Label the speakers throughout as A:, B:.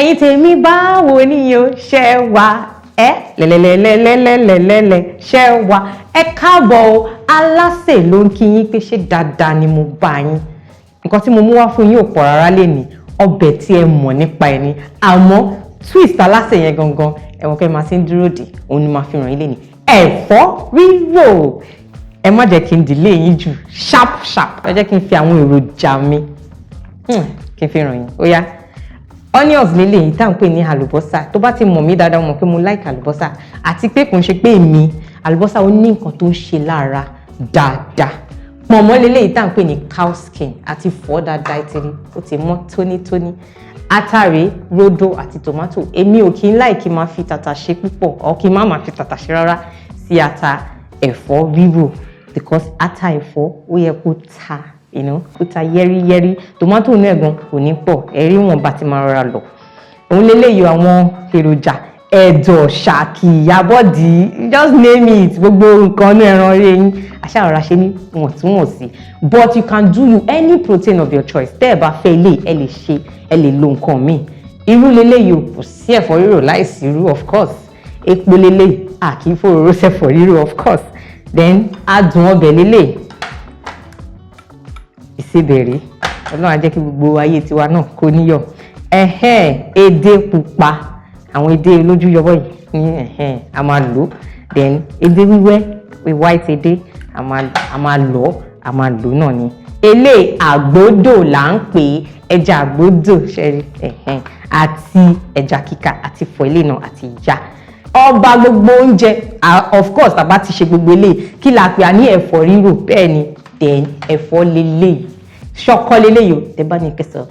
A: ẹ̀yin tèmi báwo ni o ṣe wà lẹ́lẹ́lẹ́lẹ́lẹ́lẹ́lẹ́lẹ́ ṣe wà ẹ káàbọ̀ Alase ló ń kí yín pé ṣé dáadáa ni mo bá yín. Nǹkan tí mo mú wá fún yín ò pọ̀ rárá lénìí, ọbẹ̀ tí ẹ mọ̀ nípa ẹ̀ ni, àmọ́ twist Alase yẹn gangan ẹ̀wọ̀n kẹ́ máa ti ń dúró dè, òun ni máa fi ràn yín lénìí. Ẹ̀fọ́ rírò, ẹ má jẹ́ kí n delay yín jù, sharp ẹ jẹ́ kí n fi àwọn èròjà mi kí n fi ràn yín. Ó yá, onions lélẹ̀ yìí tá à ń pè ní àlùbọ́sà. Tó bá ti mọ̀ mí dáadáa mọ̀ pé mo like àlùbọ́sà, àti pé kò ń ṣe pé èmi àlùbọ́sà ó ní nǹkan tó ń ṣe lára dáadáa. Pọ̀nmọ́ lélẹ̀ yìí tá à ń pè ní cow skin, àti fọ̀ dáadáa ìtìrí ó ti mọ́ tónítóní. Atare, rodo àti tomato. Èmi ò kí ń like kí n máa fi tàtàṣé púpọ̀ or kí n má máa fi tàtàṣé rárá sí ata ẹ̀fọ́ rírò, because ata ẹ̀fọ́ ó yẹ kó ta, kó ta yẹ́rìyẹ́rì. Tomato náà ẹ̀gbọ́n kò ní pọ̀, ẹ̀rí wọn bá ti máa rọra lọ. Òun lélẹ́yìí àwọn èròjà ẹ̀dọ̀, ṣàkì, ìyábọ̀dí, just name it, gbogbo nǹkan ní ẹran orí yín aṣáára ṣe ní wọ̀ntúnwọ̀nsì. But you can do any protein of your choice. Tẹ́ ẹ bá fẹ́ ilé ẹ lè ṣe, ẹ lè lo nǹkan míì. Irú lélẹ́yìí kò sí ẹ̀fọ́ rírò láìsí irú, of course. Epo lélẹ́yìí kì í fòróró sẹ́fọ́ rírò, of course. Then adùn ọbẹ̀ lélẹ́yìí ìsebẹ̀rẹ̀, Ọlọ́run á jẹ́ kí gbogbo ayé tiwa náà kó níyọ̀. Edé pupa, àwọn edé lójú yọbọ yìí ní a máa lò. Then edé wíwẹ́, white edé, a máa lò náà ni. Eléyìí àgbódò là ń pè, ẹja àgbódò ṣẹ́rí, àti ẹja kíkà àti fọ̀ ilé náà àti ìyá. Ọba gbogbo oúnjẹ, of course tàbá ti ṣe gbogbo eléyìí kí la pè á ní ẹ̀fọ́ rírò, bẹ́ẹ̀ ni. Then ẹ̀fọ́ lélẹ́yìí, ṣọkọ lélẹ́yìí o, tẹ́ bá ní kẹsàn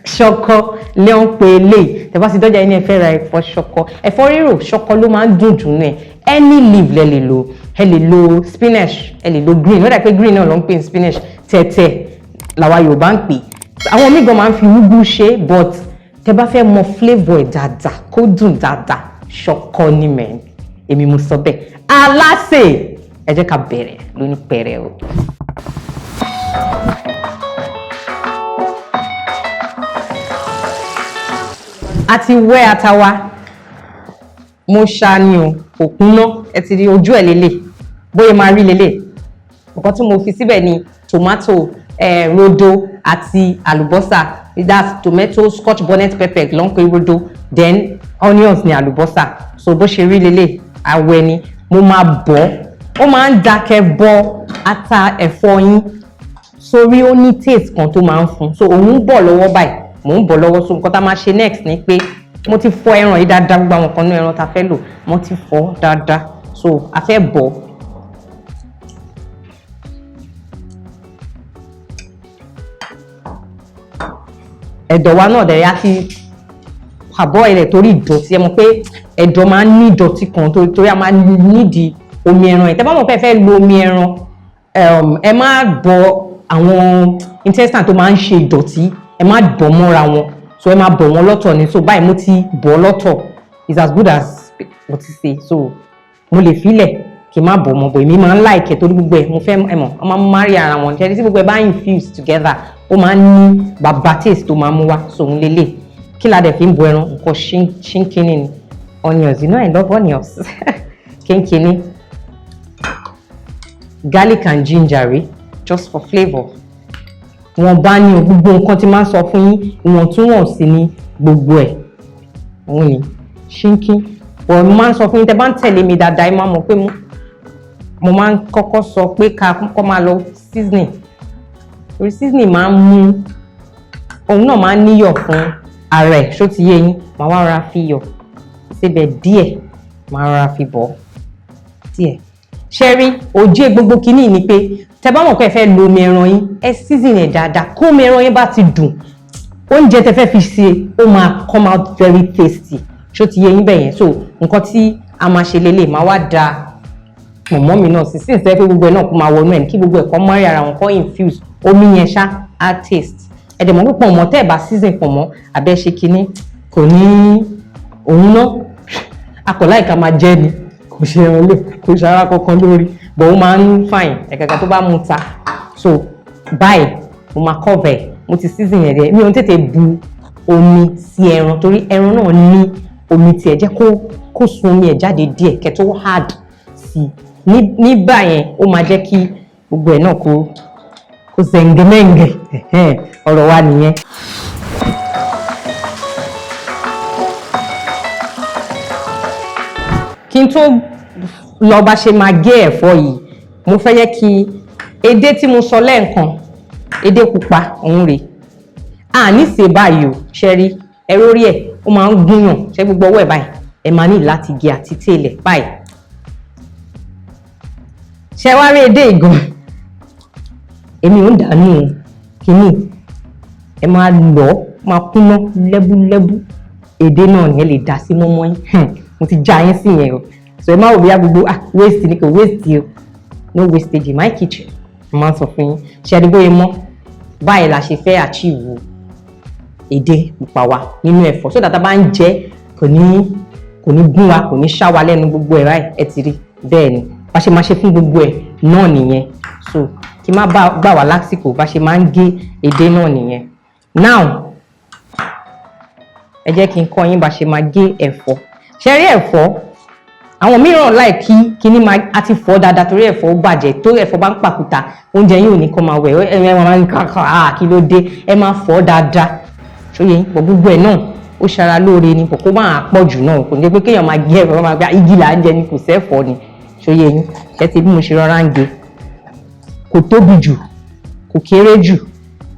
A: ṣọkọ lé ń pe eléyìí. Tẹ́ bá ti dọ́jà ní ẹ fẹ́ ra ẹ̀fọ́ ṣọkọ, ẹ̀fọ́ rírò ṣọkọ ló máa ń dùn jù náà. Any leaf lẹ lè lò, ẹ lè lo spinach, ẹ lè lo green, ó dà pé green náà ló ń pè ní spinach, tẹ̀tẹ̀ làwa Yorùbá ń pè. Àwọn míì gan máa ń fi úgú ṣe, but tẹ́ bá fẹ́ mọ flavour ẹ̀ dáadáa kó dùn dáadáa, ṣọkọ ni mẹ́, èmi mo sọ bẹ́ẹ̀. Alase, ẹ jẹ́ ká bẹ̀rẹ̀ lóní pẹ̀rẹ̀ o. A ti wẹ́ ata wa, mo ṣá ni o, kò kúnná, ẹ ti rí ojú ẹ̀ lélẹ̀, bóyá máa rí lélẹ̀. Nǹkan tí mo fi síbẹ̀ ni tomato, rodo àti àlùbọ́sà. That's tomato, Scotch Bonnet Pepper ló ń pè rodo, then onions ni àlùbọ́sà. So bó ṣe rí lélẹ̀, awẹ ni, mo máa bọ̀. Ó máa ń dákẹ́ bọ ata ẹ̀fọ́ yín sórí, ó ní taste kan tó máa ń fún. So òun ń bọ̀ lọ́wọ́ báyìí, mò ń bọ̀ lọ́wọ́. So nǹkan tá máa ṣe next ni pé mo ti fọ ẹran yìí dáadáa, gbogbo àwọn nǹkan ní ẹran tá fẹ́ lò mo ti fọ dáadáa. So a fẹ́ bọ̀. Ẹ̀dọ̀ wa náà dẹ̀rẹ̀ á ti pàbọ̀ ilẹ̀ torí ìdọ̀tí. Ẹ mọ̀ pé ẹ̀dọ̀ máa ń ní ìdọ̀tí kan torí a máa nídìí omi ẹran yìí. Tẹ́ bá mọ̀ pé ẹ fẹ́ lo omi ẹran, ẹ má bọ àwọn intestine tó máa ń ṣe ìdọ̀tí, ẹ má bọ̀ mọ́ra wọn. So ẹ má bọ̀ wọn lọ́tọ̀ ni. So báyìí mo ti bọ̀ lọ́tọ̀, it's as good as mo ti ṣe. So mo lè filẹ̀ kí n má bọ̀ mọ́, bọ̀ èmi máa ń like torí gbogbo ẹ̀ mo fẹ́ ẹ mọ̀, wọ́n máa ń marry ara wọn. Ṣé tí gbogbo ẹ bá infuse together, ó máa ń ní bàbá taste tó máa mú wá. So òun lélẹ̀. Kí la dẹ̀ fi ń bọ ẹran? Nǹkan ṣínkínní ni. Onions, I love onions. Kínkínní. Garlic and ginger, just for flavour. Wọ́n bá ní gbogbo nǹkan tí máa ń sọ fún yín, ìwọ̀ntúnwọ̀nsì ni gbogbo ẹ̀. Òun ni ṣínkín. But mo máa ń sọ fún yín, tẹ́ bá ń tẹ̀lé mi dáadáa, ẹ máa mọ̀ pé mo máa ń kọ́kọ́ sọ pé ká kọ́kọ́ máa lọ seasoning. Torí seasoning máa ń mú, òun náà máa ń níyọ̀ fún ara ẹ̀, ṣó ti yé yín. Màá wá rọra fi iyọ̀ síbẹ̀ díẹ̀, màá rọra fi bọ̀ díẹ̀. Ṣẹ́rí, òjé gbogbo kìíní ni pé tẹ́ bá mọ̀ pé ẹ fẹ́ lo omi ẹran yín, ẹ season ẹ̀ dáadáa. Kó omi ẹran yín bá ti dùn, oúnjẹ tẹ́ fẹ́ fi ṣe ó máa come out very tasty. Ṣó ti yé yín bẹ́ẹ̀ yẹn. So nǹkan tí a máa ṣe lélẹ̀, máa wá da pọ̀nmọ́ mi náà sí, since ẹ fẹ́ gbogbo ẹ̀ náà kó máa wọnú ẹ̀ kí gbogbo ẹ̀ kó mọ́rí ara wọn, kó infuse omi yẹn ṣá á taste. Ẹ dẹ̀ mọ̀ pé pọ̀nmọ́ tẹ́ ẹ bá season pọ̀nmọ́ abẹ́ ṣe kinní kò ní òun náà. Akọ̀láìka máa jẹ́ ni, kò ṣe ẹran lè, kò ṣe ara kankan lórí, but ó máa ń fine ẹ̀kẹ́kẹ́ tó bá mú ta. So báyìí mo máa cover ẹ̀, mo ti season ẹ̀ rẹ̀, mi ò tètè bu omi sí ẹran torí ẹran náà ní omi tiẹ̀, jẹ́ kó sun omi ẹ̀ jáde díẹ̀ kẹ́ tó add sí nígbà yẹn ó máa jẹ́ kí gbogbo ẹ̀ náà kó zẹ̀ǹgẹ̀mẹ̀ǹgẹ̀ ọ̀rọ̀ wa nìyẹn. Kí n tó lọ bá ṣe máa gé ẹ̀fọ́ yìí, mo fẹ́ yẹ kí edé tí mo sọ lẹ́ẹ̀kan, edé pupa òun rèé. Ní ṣe báyìí o, ṣe rí ẹ̀rọ orí ẹ̀ ó máa ń gúnyàn, ṣe gbogbo ọwọ́ ẹ̀ báyìí ẹ máa ní láti gé àti télẹ̀ báyìí. Ṣé wá rí edé ìgan, èmi ò ń dànù kínní, ẹ máa máa kúná lẹ́búlẹ́bú, edé náà ni ẹ lè dà sí mọ́mọ́ yín. Mo ti já yín sí yẹn o, so ẹ má wò bí gbogbo waste ni kò waste o, no wastage in my kitchen. Mo máa ń sọ fún yín, ṣe ẹni bóyá mọ́ báyìí la ṣe fẹ́ achieve edé pupa wa nínú ẹ̀fọ́, so that tá bá ń jẹ kò ní gún wa, kò ní ṣá wa lẹ́nu gbogbo ẹ̀ báyìí, ẹ ti rí bẹ́ẹ̀ ni bá ṣe máa ṣe fún gbogbo ẹ̀ náà nìyẹn. So kí má gbà wá lásìkò bá ṣe máa ń gé edé náà nìyẹn. Now ẹ jẹ́ kí n kọ́ yín bá ṣe máa gé ẹ̀fọ́. Ṣé rí ẹ̀fọ́, àwọn mìíràn láì kíní máa àti fọ́ dáadáa torí ẹ̀fọ́ ó bàjẹ́, torí ẹ̀fọ́ bá ń pàkúta oúnjẹ yìí ò ní kọ́ máa wẹ̀, ẹ máa ń kí ló dé, ẹ máa fọ́ dáadáa. Ṣóyè yín, gbogbo ẹ̀ náà ó ṣara lóore ni, kò máa pọ̀ jù náà, kò ní pé kéèyàn máa gé ẹ̀fọ́ máa gbá igi là ń jẹ ni, kò sẹ́fọ́ ni. Ṣóyè yín, ṣé ti bí mo ṣe rọra ń gé, kò tóbi jù, kò kéré jù,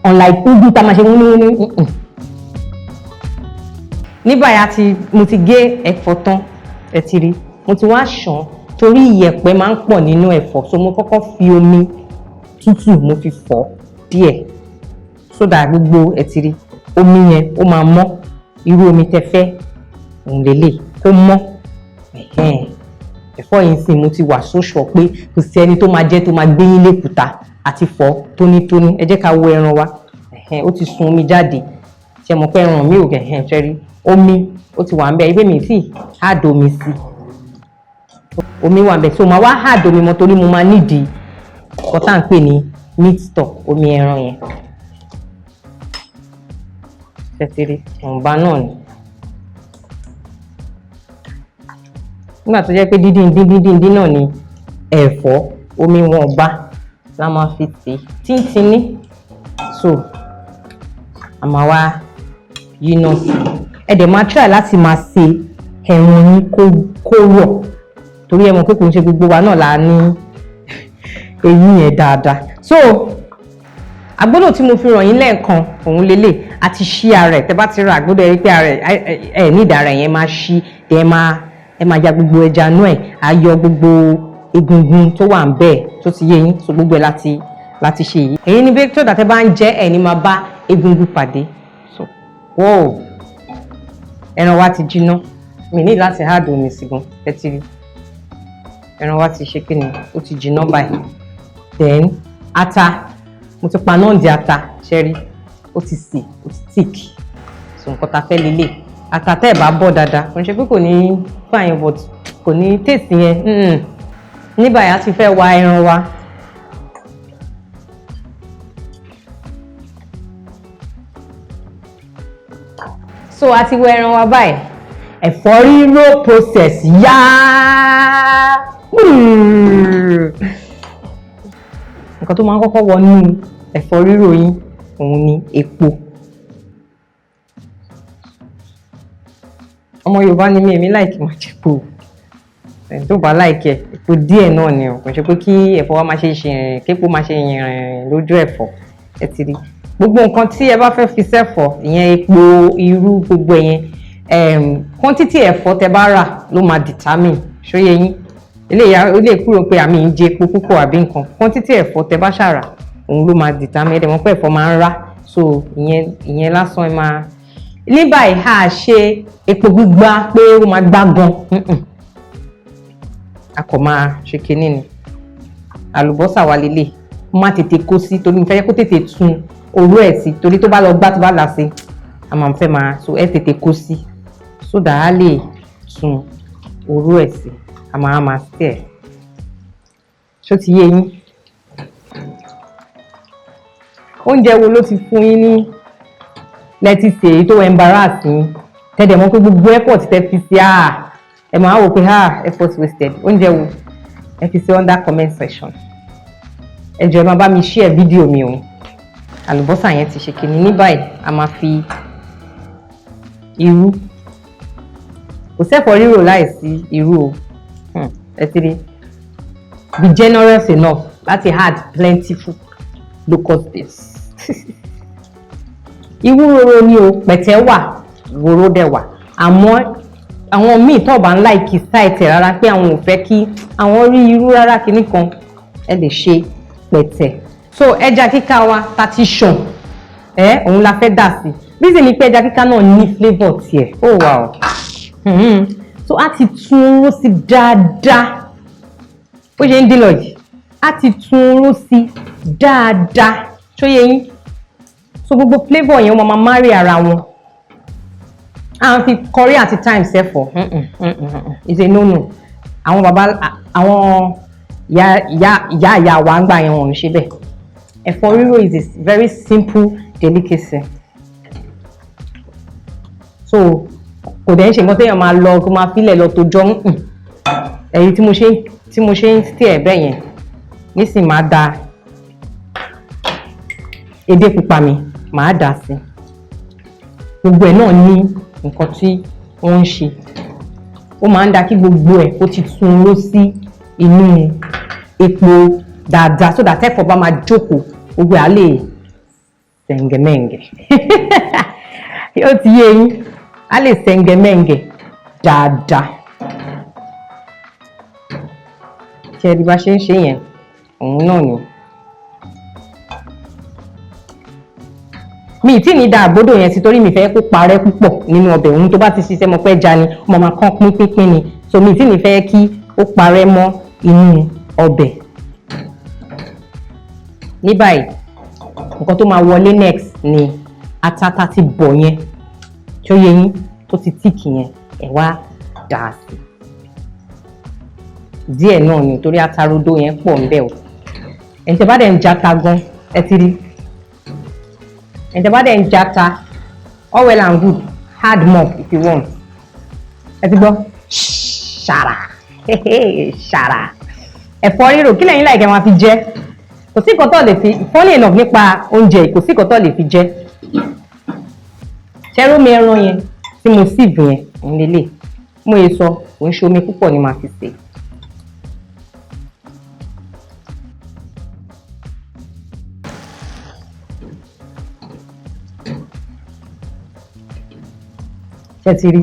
A: unlike ugu tá máa ṣe wúníwúní. Ní báyìí mo ti gé ẹ̀fọ́ tán, ẹ ti rí, mo ti wá ṣàn torí iyẹ̀pẹ̀ máa ń pọ̀ nínú ẹ̀fọ́, so mo kọ́kọ́ fi omi tútù mo fi fọ̀ díẹ̀, so that gbogbo ẹ ti rí omi yẹn ó máa mọ́, irú omi tẹ́ fẹ́ òun lélẹ̀ kó mọ́. Ẹ̀fọ́ yìí sì mo ti wà sóṣọ pé kò sí ẹni tó máa jẹ́ tó máa gbé yín lékùúta àti fọ̀ tónítóní. Ẹ jẹ́ ká wo ẹran wa, ó ti sun omi jáde, ṣe mọ̀ pé ẹran mi ò ṣe rí omi ó ti wà ń bẹ, ibẹ̀ mi sì add omi sí, omi wà ń bẹ, so máa wá add omi mọ́ torí mo máa nídìí nǹkan tá à ń pè ní meat stock, omi ẹran yẹn. Ṣẹ̀tìrì ọ̀nba náà ni, nígbà tó jẹ́ pé díndín náà ni ẹ̀fọ́, omi wọn bá la máa fi tì tíntínní, so a máa wá yíná sí. Ẹ dẹ̀ máa try láti máa ṣe ẹran yín kó rọ̀ torí ẹ mọ̀ pé kò ń ṣe gbogbo wa náà la ní eyín yẹn dáadáa. So àgbódò tí mo fi ràn yín lẹ́ẹ̀kan òun lélẹ̀ àti ṣí ara ẹ̀, tẹ́ bá ti ra àgbódò ẹ rí pé ara ẹ̀ ní ìdára yẹn máa ṣí, ẹ máa ya gbogbo ẹja náà ẹ̀, á yọ gbogbo egungun tó wà ń bẹ̀ tó ti yé yín, so gbogbo ẹ̀ láti ṣe yìí. Èyí ni bí tó dàtẹ́ bá ń jẹ́ ẹ̀ ní máa bá egungun pàdé. So wow, ẹran wa ti jiná, mi ní láti add omi sí gan, ẹ ti rí ẹran wa ti ṣe kí ni, ó ti jiná báyìí. Then ata, mo ti pa náà di ata, ṣe rí ó ti sè, ó ti thick, so nǹkan ta fẹ́ lélẹ̀. Ata tẹ́ ẹ̀ bá bọ̀ dáadáa, kò ń ṣe pé kò ní fine but kò ní taste yẹn. Ní báyìí a ti fẹ́ wa ẹran wa. So a ti wẹ ẹran wa báyìí, ẹ̀fọ́ rírò process yá. Nǹkan tó máa ń kọ́kọ́ wọnú ẹ̀fọ́ rírò yín òun ni epo. Ọmọ Yorùbá ni èmi láìkí máa jẹ epo, ẹni tó bá láìkí epo díẹ̀ náà ni o, kò ṣe pé kí ẹ̀fọ́ wa máa ṣe ṣìrìn, képo máa ṣe yìnrìn lójú ẹ̀fọ́, ẹ ti rí. Gbogbo nǹkan tí ẹ bá fẹ́ fi sẹ́fọ̀, ìyẹn epo, irú, gbogbo yẹn, quantity ẹ̀fọ́ tẹ bá rà ló máa determine, ṣóyé yín. Ó lè kúrò pé àmì ń jẹ epo púpọ̀ àbí nǹkan, quantity ẹ̀fọ́ tẹ bá ṣàrà òun ló máa determine. Ẹ̀dẹ̀ mọ̀ pé ẹ̀fọ́ máa ń rá, so ìyẹn lásán ẹ máa. Ní báyìí a ṣe epo gbígbá pé ó máa gbá gan, a kò máa ṣe kinní ni. Àlùbọ́sà wa lélẹ̀, ó má tètè kó sí torí mo fẹ́ kó tètè tún orú ẹ̀ sí, torí tó bá lọ gbá tó bá là sí a máa fẹ́ máa, so ẹ tètè kó sí so that a lè tún orú ẹ̀ sí, a máa stir. Ṣó ti yé yín? Oúnjẹ wo ló ti fún yín ní lẹ́tí ṣe èyí tó embarrass yín tẹ́lẹ̀ mọ́ pé gbogbo effort tẹ́ fi sí ẹ máa wò pé effort wasted. Oúnjẹ wo ẹ fi sí under comment section. Ẹ jọ̀ọ́ ẹ máa bá mi share fídíò mi o. Àlùbọ́sà yẹn ti ṣe kíni. Ní báyìí a máa fi irú. Kò sí ẹ̀fọ́ rírò láìsí irú o. Ẹ ti rí. Be generous enough láti add plentiful locust beans. Irú roro ni o, pẹ̀tẹ́ wà, roro dẹ̀ wà. Àmọ́ àwọn míì tó bá ń like site rárá pé àwọn ò fẹ́ kí àwọn rí irú rárá kíní kan, ẹ lè ṣe pẹ̀tẹ́. So ẹja kíká wa ta ti ṣàn, òun la fẹ́ dà sí. Reason ni pé ẹja kíká náà ní flavour tiẹ̀. Oh wow. So a ti tún oró sí dáadáa. Bó ṣe ń dín lọ yìí, a ti tún oró sí dáadáa. Ṣó yé yín? So gbogbo flavour yẹn wọ́n máa marry ara wọn. À ń fi curry àti thyme sẹ́fọ̀. It's a no-no. Àwọn bàbá àwọn ìyá wa ń gbà yẹn wọ́n ń ṣe bẹ́ẹ̀. Efo riro is a very simple delicacy. So kò dẹ̀ ń ṣe nǹkan téèyàn máa lọ kó máa filẹ̀ lọ tó jọ èyí tí mo ṣe ń stay ẹ̀ bẹ́ẹ̀ yẹn nísìnyí máa da edé pupa mi máa dà sí. Gbogbo ẹ̀ náà ní nǹkan tí wọ́n ń ṣe. Ó máa ń da kí gbogbo ẹ̀ kó ti tún ró sí inú epo dáadáa so that ẹ̀fọ́ bá máa jókòó gbogbo á lè sẹ̀ǹgẹ̀mẹ̀ǹgẹ̀. Yóò ti yé yín, á lè sẹ̀ǹgẹ̀mẹ̀ǹgẹ̀ dáadáa. Tí ẹ bí bá ṣe ń ṣe yẹn, òun náà ni. Mi tí ní da àgbódò yẹn sí torí mi fẹ́ kó parẹ́ púpọ̀ nínú ọbẹ̀. Òun tó bá ti ṣiṣẹ́ mọ́ pẹ́ já ni ọmọ máa kán pínpín ni. So mi tí ní fẹ́ kí ó parẹ́ mọ́ inú ọbẹ̀. Ní báyìí nǹkan tó máa wọlé next ni ata ti bọ̀ yẹn tí ó yé yín tó ti tíìkì yẹn ẹ wá dà á sí. Díẹ̀ náà ni torí ata rodo yẹn pọ̀ ń bẹ̀ o. Ẹ̀ǹtẹ̀ bá dẹ̀ ń jata gan ẹ ti rí. Ẹ̀ǹtẹ̀ bá dẹ̀ ń jata all well and good, add more if you want. Ẹ ti gbọ́? Ṣàrà ṣàrà. Ẹ̀fọ́ rírò kí lẹ́yìn láìkẹ́ máa fi jẹ? Kò sí nǹkan tó lè fi funny enough nípa oúnjẹ kò sí nǹkan tó lè fi jẹ. Ṣẹ́rú mi ẹran yẹn tí mo sieve yẹn òun lélẹ̀. Mo yẹ sọ kò ń ṣe omi púpọ̀ ni màá fi sè. Ṣé ti rí?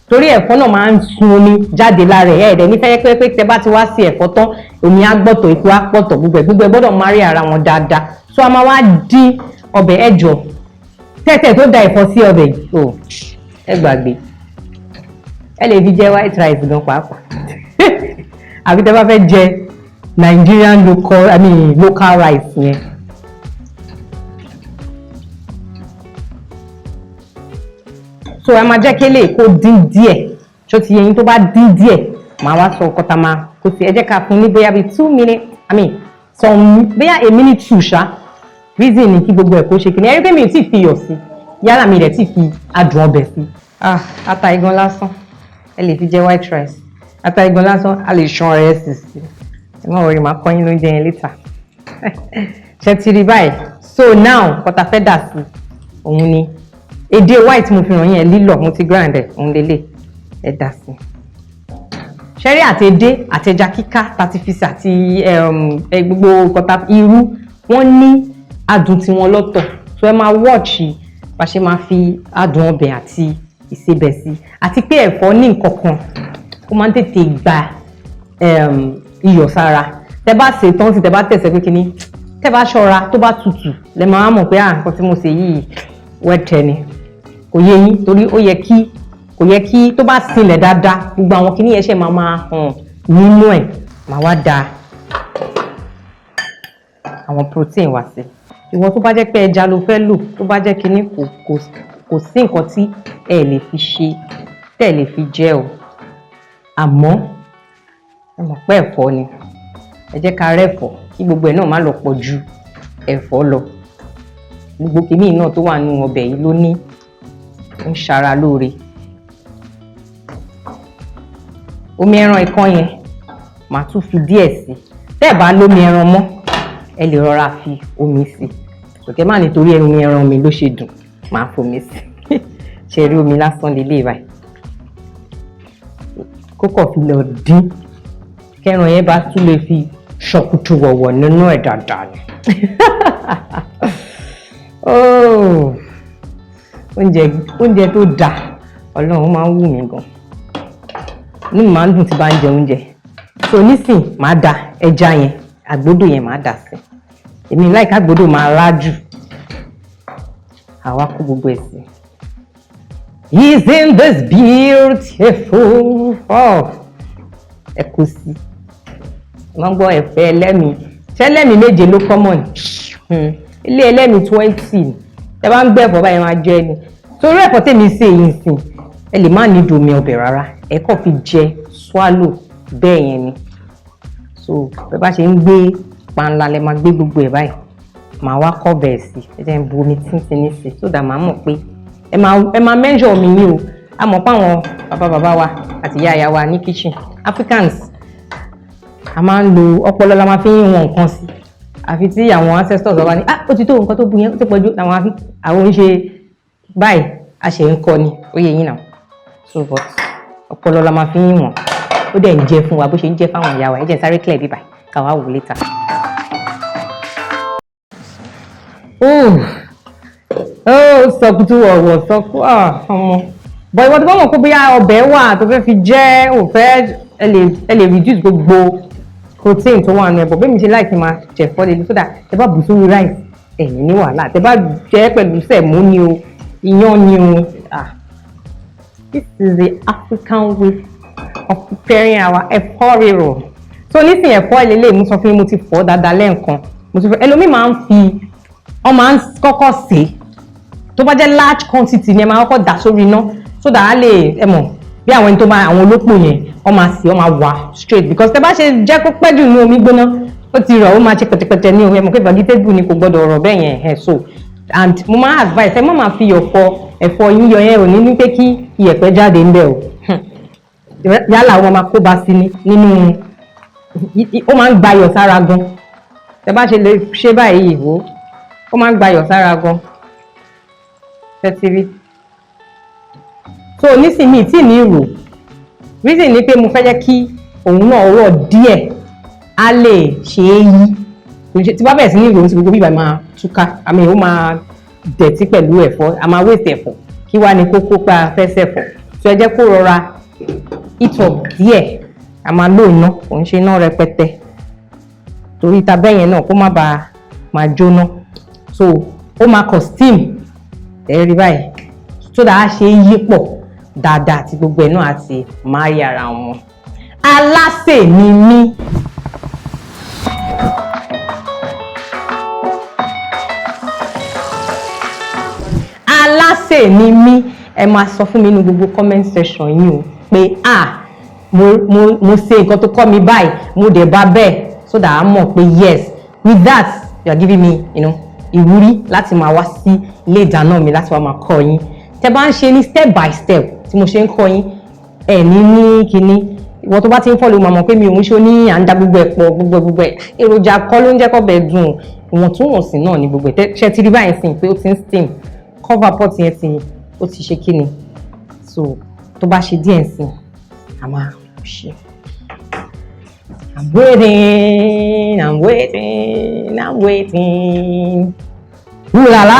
A: Torí ẹ̀fọ́ náà máa ń sun omi jáde lára ẹ̀ ẹ̀dẹ̀ nífẹ̀ẹ́ pé tẹ bá ti wá sí ẹ̀fọ́ tán omi á gbọ́tọ̀ epo á pọ̀tọ̀ gbogbo ẹ̀ gbọ́dọ̀ marry ara wọn dáadáa. So a máa wá dín ọbẹ̀ ẹ̀jọ̀ tẹ́tẹ̀ tó da ẹ̀fọ́ sí ọbẹ̀ yìí. So ẹ gbàgbé ẹ lè fi jẹ white rice gan pàápàá àbí tẹ bá fẹ́ jẹ Nigerian local rice yẹn. So ẹ máa jẹ́ kí lè kó dín díẹ̀ ṣó ti yẹ yín tó bá dín díẹ̀ màá wá sọ ọkọ tá máa kó sí ẹ jẹ́ ká fún ní bóyá bíi 2 minutes bóyá a minute 2 ṣá. Reason ni kí gbogbo ẹ̀ kó ṣe kíni ẹ rí pé mi ò tí ì fi iyọ̀ sí yálà mi rẹ̀ tí ì fi adùn ọbẹ̀ sí. Ata igan lásán ẹ lè fi jẹ white rice. Ata igan lásán a lè ṣan ọ̀rẹ́ sí sí. Ẹ má wọrí màá kọ́ yín lóúnjẹ yẹn later. Ṣé ti rí báyìí? So now kọ́ta fẹ́ dà sí òun ni èdè white mo fi hàn yín lílọ̀ mo ti grind ẹ̀ òun lélẹ̀ ẹ dà sí. Ṣẹ́rí àtẹ̀dé àtẹ̀já kíká tàtífísì àti gbogbo kọta irú wọ́n ní adùn tiwọn lọ́tọ̀. So ẹ máa watch bá ṣe máa fi adùn ọbẹ̀ àti ìsebẹ̀ sí. Àti pé ẹ̀fọ́ ní nǹkan kan ó máa ń tètè gba iyọ̀ sára. Tẹ bá ṣe tán sí tẹ bá tẹ̀sẹ̀ pé kíní tẹ bá ṣọ́ra tó bá tutù lẹ máa mọ̀ pé nǹkan tí mo ṣe yìí wẹ́tẹ̀ ni. Kò yé yín torí kò yẹ kí tó bá sílẹ̀ dáadáa gbogbo àwọn kíní yẹn ṣe máa hàn nínú ẹ̀ máa wá da àwọn protein wá sí. Ìwọ tó bá jẹ́ pé ẹja ló fẹ́ lò tó bá jẹ́ kíní kò sí nǹkan tí ẹ lè fi ṣe tẹ́ lè fi jẹ o. Àmọ́ ẹ mọ̀ pé ẹ̀fọ́ ni ẹ jẹ́ ká rẹ́fọ̀ kí gbogbo ẹ̀ náà má lọ pọ̀ ju ẹ̀fọ́ lọ. gbogbo kìíní náà tó wà nínú ọbẹ̀ yìí ló ní ń ṣara lóore. Omi ẹran ìkan yẹn màá tún fi díẹ̀ sí. Tẹ́ ẹ̀ bá lómi ẹran mọ́ ẹ lè rọra fi omi sí. Kòkè má nítorí omi ẹran mi ló ṣe dùn màá fomi sí. Ṣe rí omi lásán lélẹ̀ báyìí. Kókò fi lọ dín kẹran yẹn bá tún lè fi ṣọkùtù wọ̀wọ̀ nínú ẹ̀ dáadáa ni. Oúnjẹ tó dáa Ọlọ́run máa ń wù mí gan. Inú mi máa ń dùn tí bá ń jẹ oúnjẹ. So nísìn máa da ẹja yẹn àgbódò yẹn máa dà sí. Èmi like àgbódò máa rájù. Àwa kó gbogbo ẹ̀ sí. Isn't this beautiful? Ẹ kó sí. Wọ́n gbọ́ ẹ̀fẹ́ ẹlẹ́mìí. Ṣé ẹlẹ́mìí méje ló common? Ilé ẹlẹ́mìí 20. Ẹ bá ń gbé ẹ̀fọ́ báyìí máa jẹ ni. Torí ẹ̀fọ́ tèmi ṣe yìí sìn. Ẹ lè má ní domi ọbẹ̀ rárá. Ẹ kàn fi jẹ swallow bẹ́ẹ̀ yẹn ni. So bẹ́ẹ̀ bá ṣe ń gbé panla lẹ máa gbé gbogbo ẹ̀ báyìí. Màá wá kọ́ bẹ́ẹ̀ sí. Ẹ jẹ́ ń bu omi tíntín ní sí. So that màá mọ̀ pé ẹ máa measure omi yìí o. A mọ̀ pé àwọn bàbá wa àti ìyá wa ní kitchen. Africans a máa ń lo ọpọlọ la máa fi ń wọn nǹkan sí. Àfi tí àwọn ancestors wa ní ó ti tó nǹkan tó bu yẹn ó ti pọ̀jù àwọn oníṣe báyìí a ṣe ń kọ́ ni ó yẹ yín náà. So but ọpọlọ la máa fi ń wọ̀n. Ó dẹ̀ ń jẹ fún wa bó ṣe ń jẹ fáwọn ìyá wa. Ẹ jẹ́ sáré clear bíbà ká wá wò later. Sọkùtù ọ̀wọ̀ sọkù ọmọ. Bọ̀ ìwọ tó bá mọ̀ pé bóyá ọbẹ̀ wà tó fẹ́ fi jẹ́ òfẹ́ ẹ lè reduce gbogbo protein tó wà nù ẹ̀bọ̀ bẹ́ẹ̀ mi ṣe láìsí máa jẹ̀fọ́ lè so that ẹ bá bù sórí rice ẹ̀yìn ní wàhálà tẹ bá jẹ́ pẹ̀lú sẹ̀mó ni o iyán ni o. This is the African way of preparing our Efo Riro. So nísìnyí ẹ̀fọ́ ìlélẹ̀ mo sọ fún yín mo ti fọ̀ dáadáa lẹ́ẹ̀kan mo ti fọ̀ ẹlòmíì máa ń fi wọ́n máa ń kọ́kọ́ sè é tó bá jẹ́ large quantity ni ẹ máa kọ́kọ́ dà sórí iná so that a lè ẹ mọ̀ bí àwọn ẹni tó máa àwọn olópò yẹn wọ́n máa sè wọ́n máa wà straight because tẹ bá ṣe jẹ́ kó pẹ́ jù ní omi gbóná ó ti rọ̀ ó máa ṣe pẹ̀tẹ̀pẹ̀tẹ̀ ní omi ẹ mọ̀ pé vegetable ni kò gbọ́dọ̀ rọ̀ bẹ́ẹ̀ yẹn so and mo máa advice ẹ má máa fi ẹ̀fọ́ yíyọ yẹn ò ní pé kí iyẹ̀pẹ̀ jáde ń bẹ̀ o yálà wọn máa kó bá sí nínú ó máa ń gbayọ̀ sára gan tẹ bá ṣe lè ṣe báyìí ìwò ó máa ń gbayọ̀ sára gan tẹ́tírí. So nísìnyí tí ní ìrò reason ni pé mo fẹ́ jẹ́ kí òun náà rọ̀ díẹ̀ á lè ṣe é yí tí bá bẹ̀rẹ̀ sí ní ìrò ní gbogbo bíbá máa túká àmì ó máa dẹ̀tí pẹ̀lú ẹ̀fọ́ a máa waste ẹ̀fọ́ kí wá ní kókó pa fẹ́sẹ̀ ẹ̀fọ́ so ẹ jẹ́ kó rọra ìtọ̀ díẹ̀ a máa lò iná kò ń ṣe iná rẹpẹtẹ torí ta bẹ́yẹn náà kó má bàa máa jóná so ó máa kọ steam ẹ rí báyìí so that a ṣe yí pọ̀ dáadáa àti gbogbo ẹ̀ náà àti máa rí ara wọn. Alase ni mí. Alase ni mí ẹ máa sọ fún mi ní gbogbo comment section yìí o pé mo ṣe nǹkan tó kọ́ mi báyìí mo dẹ̀ bá bẹ́ẹ̀ so that a mọ̀ pé yes with that you are giving me ìwúrí láti máa wá sí ilé ìdáná mi láti wá máa kọ́ yín tẹ́ bá ń ṣe ní step by step tí mo ṣe ń kọ́ yín ẹ̀ ní kíní ìwọ tó bá ti ń follow máa mọ̀ pé mi ò ń ṣe ní à ń da gbogbo ẹ̀ pọ̀ gbogbo ẹ̀ èròjà kọ́ ló ń jẹ́ kọ́ bẹ̀ dùn ìwọ̀ntúnwọ̀nsì náà ní gbogbo ẹ̀ ṣe ti rí báyìí sìn pé ó ti ń steam cover pot yẹn ó ti ṣe kíni so tó bá ṣe díẹ̀ sìn a máa ṣe. I'm waiting. Wúràlá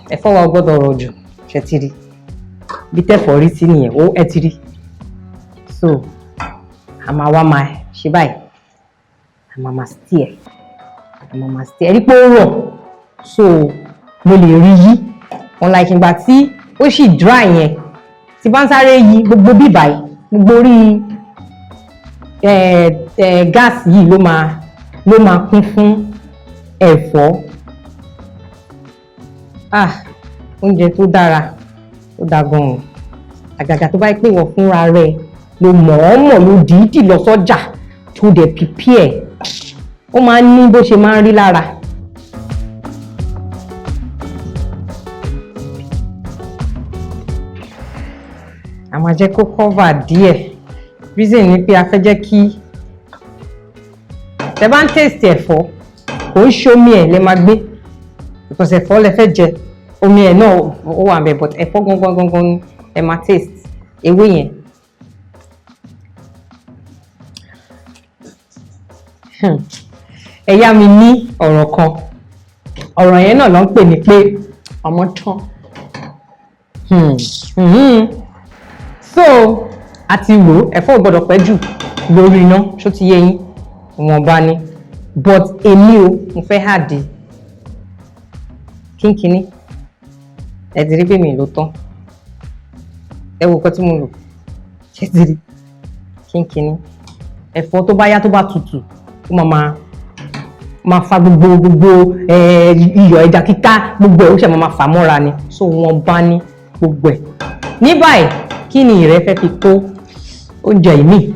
A: ẹ̀fọ́ wa gbọ́dọ̀ rọ̀ jù ṣe ti rí bí tẹ́fọ̀ rí sí nìyẹn ó ẹ ti rí so a máa wá máa ṣe báyìí a máa stir rí pé ó rọ̀ so mo lè rí yí wọn like ìgbà tí ó sì dry yẹn tí bá ń sáré yí gbogbo bíbáyìí gbogbo orí gáàsì yìí ló máa kún fún ẹ̀fọ́ oúnjẹ tó dára ó dá gan-an àgàgà tó bá pè wọ́n fúnra rẹ̀ ló mọ̀ọ́mọ̀ ló dìídì lọ sọ́jà tó dẹ̀ prepare ó máa ń ní bó ṣe máa ń rí lára. a máa jẹ́ kó cover díẹ̀. Reason ni pé a fẹ́ jẹ́ kí tẹ́ bá ń taste ẹ̀fọ́ kò ń ṣe omi ẹ̀ lẹ máa gbé because ẹ̀fọ́ lẹ fẹ́ jẹ omi ẹ̀ náà ó wà ńbẹ̀ but ẹ̀fọ́ gangan ni ẹ máa taste ewé yẹn. Ẹ yá mi ní ọ̀rọ̀ kan, ọ̀rọ̀ yẹn náà ló ń pè ní pé ọmọ tán. So àti rò ẹ̀fọ́ ò gbọ́dọ̀ pẹ́ jù lórí iná ṣó ti yé yín ìwọ̀nba ni but èmi o mo fẹ́ hàdí kínkínní ẹ ti rí pé mi ló tán ẹ wo nǹkan tí mo lò ṣe ti rí kínkínní ẹ̀fọ́ tó bá yá tó bá tutù ó máa fa gbogbo iyọ̀ ẹja kíká gbogbo ẹ̀ ó ṣe máa fà mọ́ra ni so wọ́n bá ní gbogbo ẹ̀. Ní báyìí kí ni ìrẹ́ fẹ́ fi kó oúnjẹ ìmí?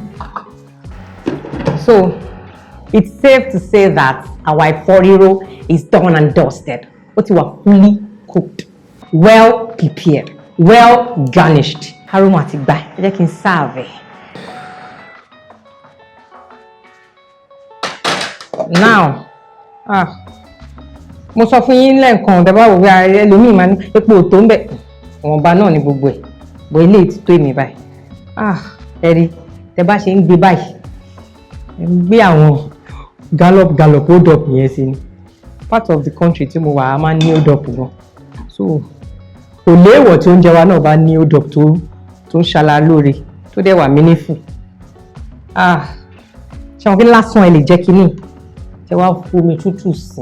A: So it's safe to say that our Efo Riro is done and dusted. Ó ti wà fully cooked, well prepared, well garnished. Aroma ti gbà ẹ jẹ́ kí n serve. Now mo sọ fún yín lẹ́ẹ̀kan tẹ́ bá wò wí ẹlòmíì máa ní epo tó ń bẹ̀ ìwọ̀nba náà ní gbogbo ẹ̀ bọ̀ ilé ti tó èmi báyìí. Ẹ rí tẹ́ bá ṣe ń gbé báyìí ẹ ń gbé àwọn gallop hold up yẹn sí ni part of the country tí mo wà á máa ń ní hold up gan so kò léèwọ̀ tí oúnjẹ wa náà bá ní hold up tó ń ṣara lóore tó dẹ̀ wà meaningful. Ṣé wọn fi lásán ẹ lè jẹ́ kínní tẹ wá fomi tútù sí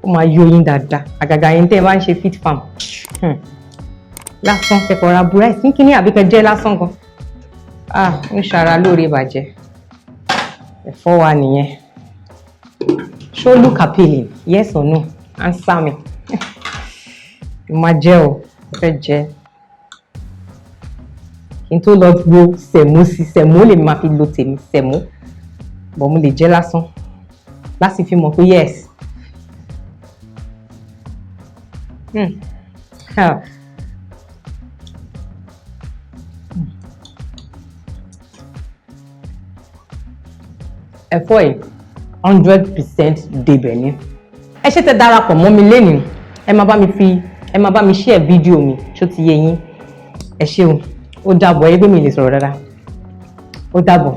A: ó máa yó yín dáadáa àgàgà yín tẹ́ ẹ bá ń ṣe fit farm lásán kẹkọọ ra búra ìsín kínní àbí kẹ jẹ lásán gan ń ṣara lóore bàjẹ́. Ẹ̀fọ́ wa nìyẹn. Ṣó look appealing? Yes or no? Answer me. Má jẹ́ o fẹ́ jẹ kí n tó lọ gbo sẹ̀mó sí sẹ̀mó lè máa fi lo tèmi sẹ̀mó bọ̀ mo lè jẹ lásán láti fi mọ̀ pé yes. Ẹ̀fọ́ yìí 100% débẹ̀ ni. Ẹ ṣé tẹ́ darapọ̀ mọ́ mi lénìí ẹ máa bá mi share fídíò mi ṣó ti yé yín ẹ ṣé o ó dàbọ̀ ẹ gbé mi lè sọ̀rọ̀ dáadáa ó dàbọ̀.